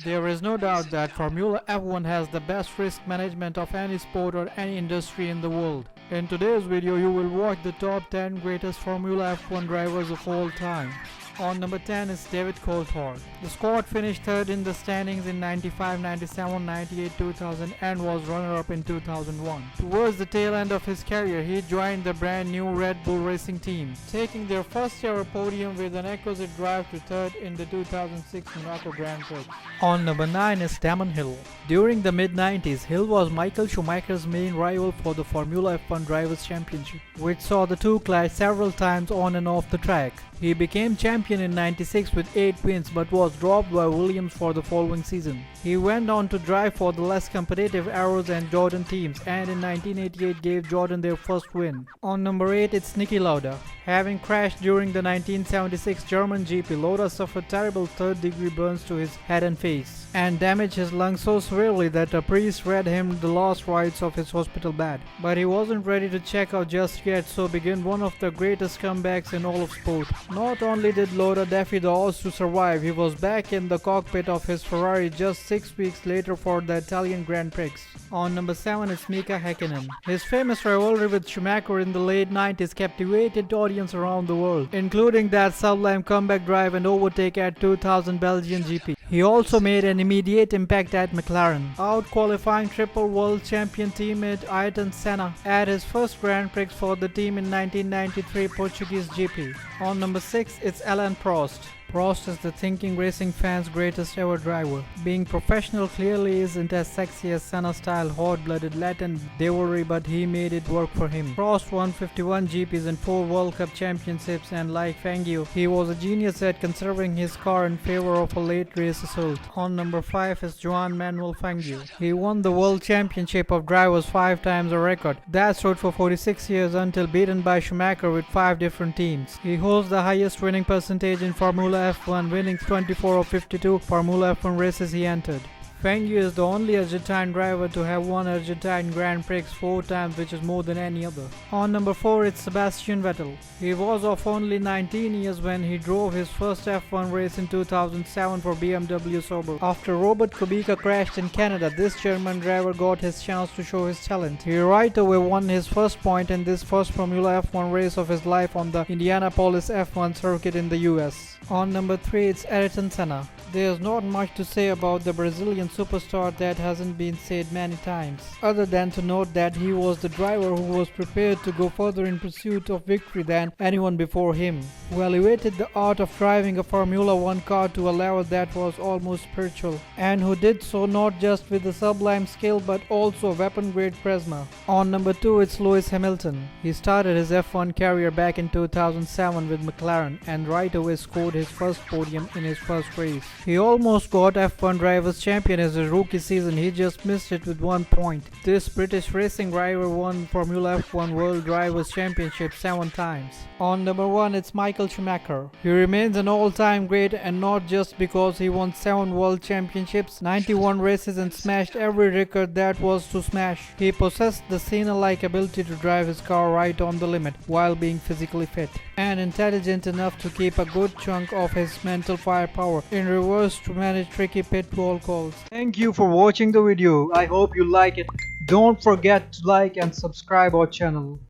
There is no doubt that Formula F1 has the best risk management of any sport or any industry in the world. In today's video, you will watch the top 10 greatest Formula F1 drivers of all time. On number 10 is David Coulthard. The squad finished third in the standings in 95, 97, 98, 2000 and was runner-up in 2001. Towards the tail end of his career, he joined the brand new Red Bull Racing team, taking their first ever podium with an exquisite drive to third in the 2006 Monaco Grand Prix. On number 9 is Damon Hill. During the mid-90s, Hill was Michael Schumacher's main rival for the Formula F1 Drivers' Championship, which saw the two clash several times on and off the track. He became champion in 96 with 8 wins but was dropped by Williams for the following season. He went on to drive for the less competitive Arrows and Jordan teams and in 1988 gave Jordan their first win. On number 8 it's Niki Lauda. Having crashed during the 1976 German GP, Lauda suffered terrible third-degree burns to his head and face and damaged his lungs so severely that a priest read him the last rites of his hospital bed. But he wasn't ready to check out just yet, so began one of the greatest comebacks in all of sport. Not only did Lauda defy the odds to survive, he was back in the cockpit of his Ferrari just 6 weeks later for the Italian Grand Prix. On number 7 is Mika Heckenham. His famous rivalry with Schumacher in the late 90s captivated audience around the world, including that sublime comeback drive and overtake at 2000 Belgian GP. He also made an immediate impact at McLaren, out-qualifying triple world champion teammate Aritan Cena at his first Grand Prix for the team in 1993 Portuguese GP. On number 6, it's Alain Prost. Prost is the thinking racing fans' greatest ever driver. Being professional clearly isn't as sexy as Senna-style hot-blooded Latin devilry, but he made it work for him. Prost won 51 GPs and 4 World Cup championships, and like Fangio, he was a genius at conserving his car in favor of a late race assault. On number 5 is Juan Manuel Fangio. He won the World Championship of Drivers 5 times, a record that stood for 46 years until beaten by Schumacher with 5 different teams. He holds the highest winning percentage in Formula F1, winning 24 of 52 Formula F1 races he entered. Fangio is the only Argentine driver to have won Argentine Grand Prix 4 times, which is more than any other. On number 4 it's Sebastian Vettel. He was of only 19 years when he drove his first F1 race in 2007 for BMW Sauber. After Robert Kubica crashed in Canada, this German driver got his chance to show his talent. He right away won his first point in this first Formula F1 race of his life on the Indianapolis F1 circuit in the US. On number 3 it's Aritan Cena. There's not much to say about the Brazilian superstar that hasn't been said many times, other than to note that he was the driver who was prepared to go further in pursuit of victory than anyone before him, who elevated the art of driving a Formula One car to a level that was almost spiritual, and who did so not just with a sublime skill but also weapon-grade charisma. On number 2 it's Lewis Hamilton. He started his F1 career back in 2007 with McLaren and right away scored his first podium in his first race. He almost got F1 Drivers' Champion as his rookie season, he just missed it with 1 point. This British racing driver won Formula F1 World Drivers' Championship 7 times. On number 1 it's Michael Schumacher. He remains an all-time great, and not just because he won 7 World Championships, 91 races and smashed every record that was to smash. He possessed the Cena-like ability to drive his car right on the limit while being physically fit and intelligent enough to keep a good chunk of his mental firepower in reverse to manage tricky pit wall calls. Thank you for watching the video. I hope you like it. Don't forget to like and subscribe our channel.